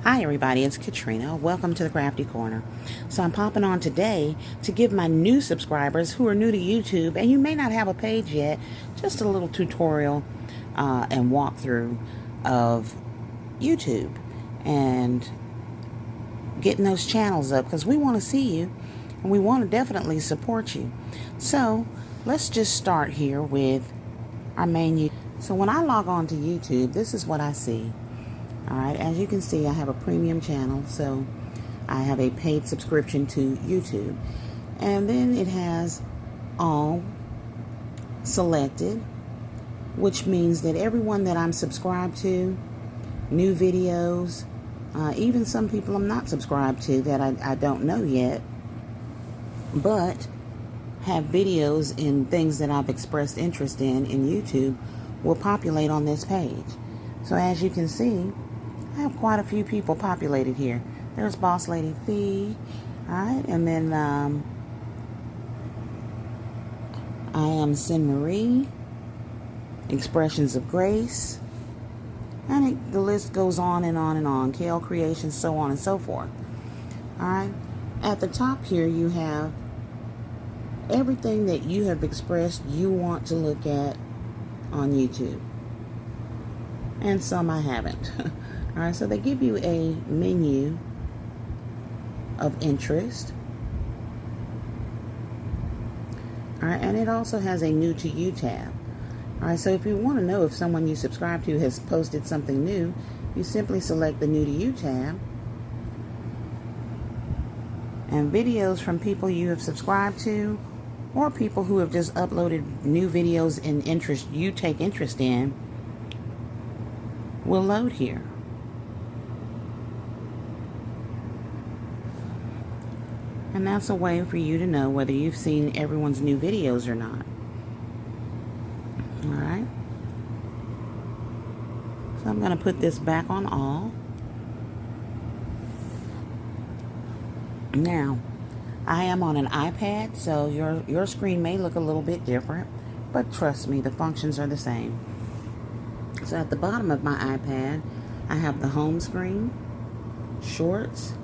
Hi everybody, it's Katrina. Welcome to the Crafty Corner. So I'm popping on today to give my new subscribers who are new to YouTube, and you may not have a page yet, just a little tutorial and walkthrough of YouTube and getting those channels up, because we want to see you and we want to definitely support you. So let's just start here with our main YouTube. So when I log on to YouTube, this is what I see. Alright, as you can see, I have a premium channel, so I have a paid subscription to YouTube. And then it has all selected, which means that everyone that I'm subscribed to, new videos, even some people I'm not subscribed to that I don't know yet, but have videos in things that I've expressed interest in YouTube, will populate on this page. So as you can see, I have quite a few people populated here. There's Boss Lady Fee, alright, and then I am Sin Marie, Expressions of Grace, and the list goes on and on and on. Kale Creations, so on and so forth. Alright, at the top here you have everything that you have expressed you want to look at on YouTube, and some I haven't. Alright, so they give you a menu of interest. Alright, and it also has a new to you tab. Alright, so if you want to know if someone you subscribe to has posted something new, you simply select the new to you tab. And videos from people you have subscribed to, or people who have just uploaded new videos in interest you take interest in, will load here. And that's a way for you to know whether you've seen everyone's new videos or not. Alright. So I'm going to put this back on all. Now, I am on an iPad, so your screen may look a little bit different, but trust me, the functions are the same. So at the bottom of my iPad, I have the home screen, shorts.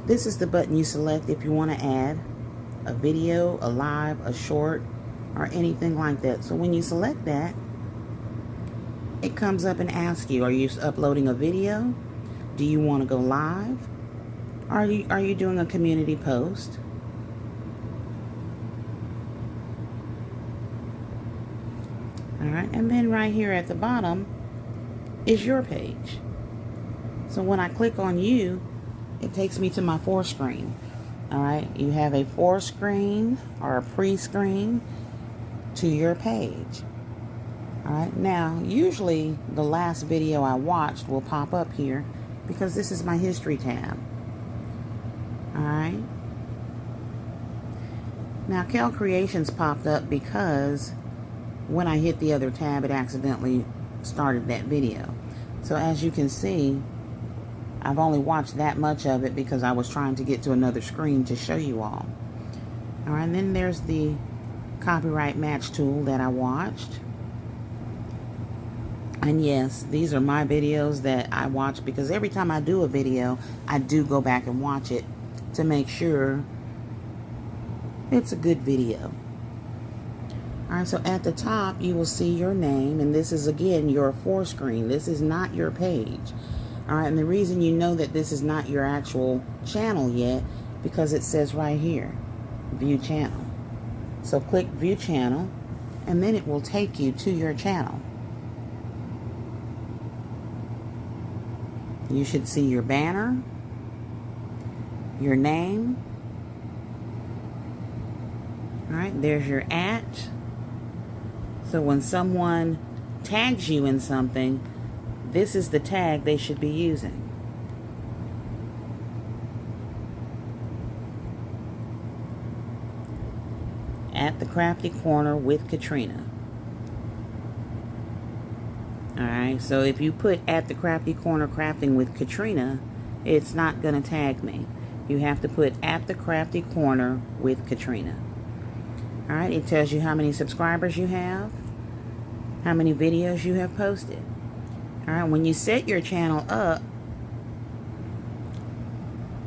This is the button you select if you want to add a video, a live, a short, or anything like that. So when you select that, it comes up and asks you, are you uploading a video? Do you want to go live? Are you doing a community post? Alright, and then right here at the bottom is your page. So when I click on you, it takes me to my forescreen. Alright, you have a forescreen or a pre-screen to your page. Alright, now usually the last video I watched will pop up here because this is my history tab. Alright. Now Kale Creations popped up because when I hit the other tab it accidentally started that video. So as you can see, I've only watched that much of it because I was trying to get to another screen to show you all. Alright, and then there's the copyright match tool that I watched. And yes, these are my videos that I watch because every time I do a video, I do go back and watch it to make sure it's a good video. Alright, so at the top you will see your name, and this is again your forescreen. This is not your page. Alright, and the reason you know that this is not your actual channel yet, because it says right here, view channel. So click view channel, and then it will take you to your channel. You should see your banner, your name. Alright, there's your @. So when someone tags you in something, this is the tag they should be using. At the Crafty Corner with Katrina. Alright, so if you put at the Crafty Corner crafting with Katrina, it's not going to tag me. You have to put at the Crafty Corner with Katrina. Alright, it tells you how many subscribers you have, how many videos you have posted. Alright, when you set your channel up,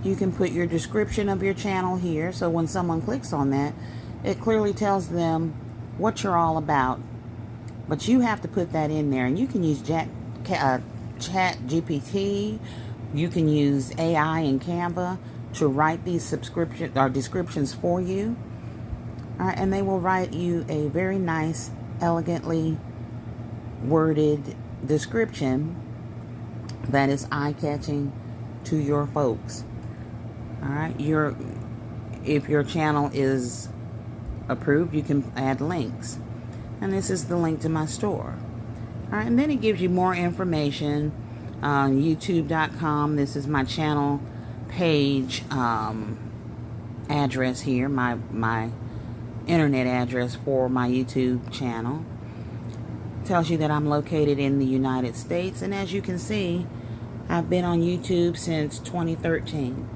you can put your description of your channel here, so when someone clicks on that, it clearly tells them what you're all about. But you have to put that in there, and you can use Chat GPT, you can use AI and Canva to write these subscription or descriptions for you. Alright, and they will write you a very nice, elegantly worded description that is eye-catching to your folks. Alright, if your channel is approved, you can add links. And this is the link to my store. Alright, and then it gives you more information on youtube.com. This is my channel page address here, my internet address for my YouTube channel. Tells you that I'm located in the United States, and as you can see, I've been on YouTube since 2013.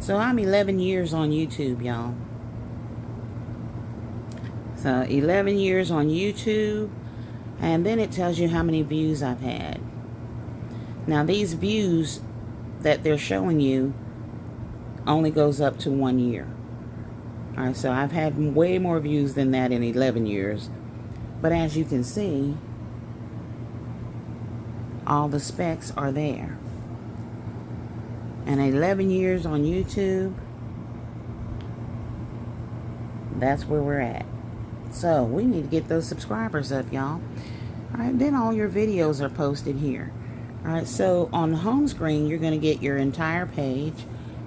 So I'm 11 years on YouTube, y'all. So 11 years on YouTube, and then it tells you how many views I've had. Now these views that they're showing you only goes up to 1 year. Alright, so I've had way more views than that in 11 years. But as you can see, all the specs are there. And 11 years on YouTube, that's where we're at. So we need to get those subscribers up, y'all. Alright, then all your videos are posted here. Alright, so on the home screen, you're going to get your entire page.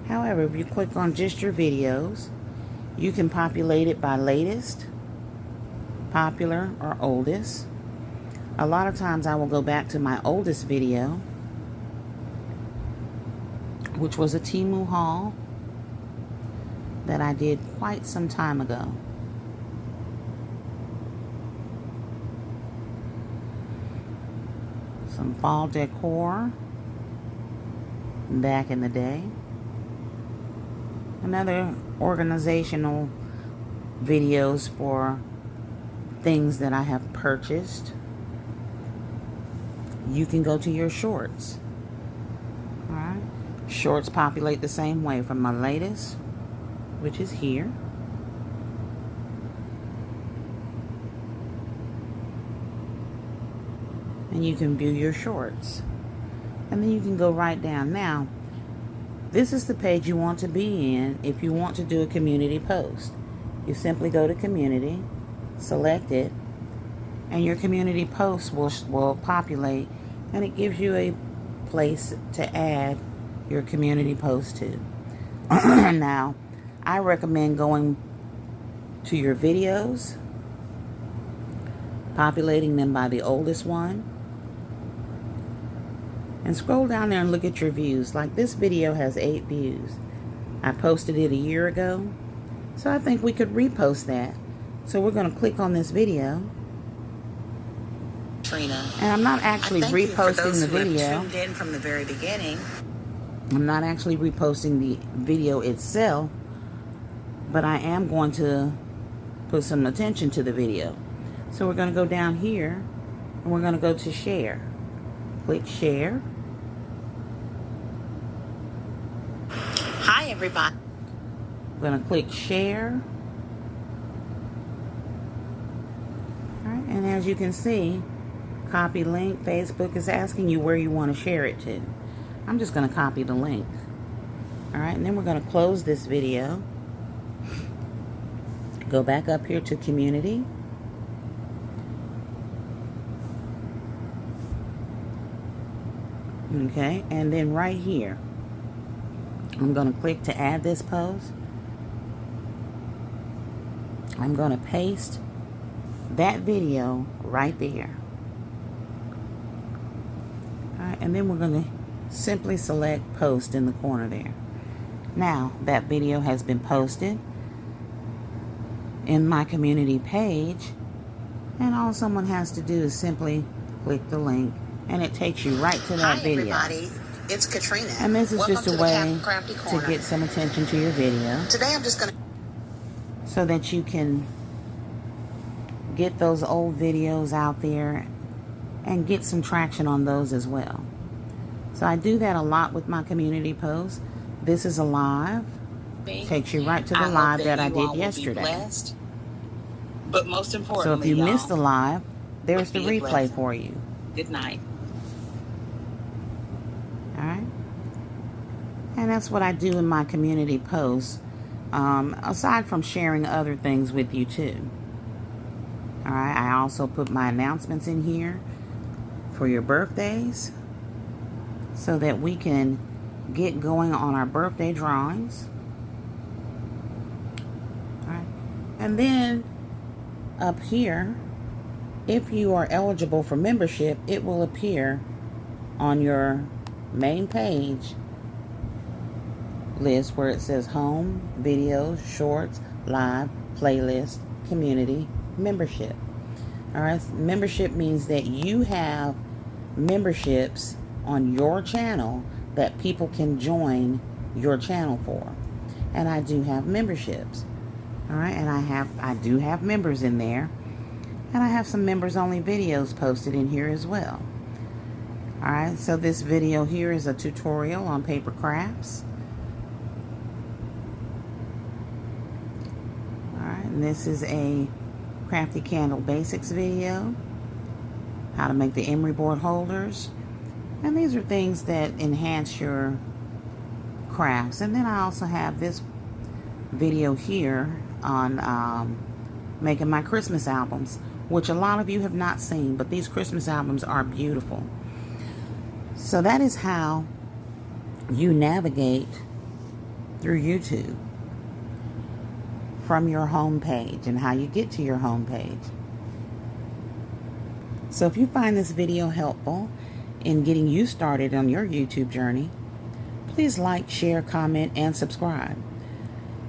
However, if you click on just your videos, you can populate it by latest, popular, or oldest. A lot of times I will go back to my oldest video, which was a Temu haul that I did quite some time ago. Some fall decor back in the day. Another organizational videos for things that I have purchased. You can go to your shorts. Alright. Shorts populate the same way from my latest, which is here. And you can view your shorts. And then you can go right down. Now, this is the page you want to be in if you want to do a community post. You simply go to community, select it, and your community post will populate, and it gives you a place to add your community post to. Now, I recommend going to your videos, populating them by the oldest one, and scroll down there and look at your views. Like this video has 8 views. I posted it a year ago, so I think we could repost that. So we're going to click on this video. Trina. And I'm not actually reposting the video. Tuned in from the very beginning. I'm not actually reposting the video itself, but I am going to put some attention to the video. So we're going to go down here and we're going to go to share. Click share. Hi everybody. I'm going to click share. Alright, and as you can see, copy link. Facebook is asking you where you want to share it to. I'm just going to copy the link. Alright, and then we're going to close this video. Go back up here to community. Okay, and then right here, I'm going to click to add this post. I'm going to paste that video right there. Alright, and then we're going to simply select post in the corner there. Now that video has been posted in my community page, and all someone has to do is simply click the link and it takes you right to that video. Hi everybody, it's Katrina. And this is just a way to get some attention to your video. Today I'm just going to, so that you can get those old videos out there and get some traction on those as well. So I do that a lot with my community posts. This is a live. Takes you right to the live that I did yesterday. But most importantly, so if you missed the live, there's the replay for you. Good night. All right. And that's what I do in my community posts, aside from sharing other things with you too. All right. I also put my announcements in here for your birthdays so that we can get going on our birthday drawings. All right. And then up here, if you are eligible for membership, it will appear on your main page list where it says home, videos, shorts, live, playlist, community, membership. All right, membership means that you have memberships on your channel that people can join your channel for. And I do have memberships. All right, and I do have members in there. And I have some members only videos posted in here as well. All right, so this video here is a tutorial on paper crafts. All right, and this is a Crafty Candle Basics video. How to make the emery board holders. And these are things that enhance your crafts. And then I also have this video here on making my Christmas albums, which a lot of you have not seen, but these Christmas albums are beautiful. So that is how you navigate through YouTube from your home page and how you get to your home page. So if you find this video helpful in getting you started on your YouTube journey, please like, share, comment, and subscribe.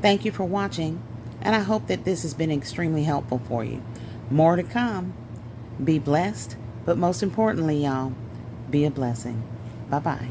Thank you for watching, and I hope that this has been extremely helpful for you. More to come. Be blessed, but most importantly, y'all, be a blessing. Bye-bye.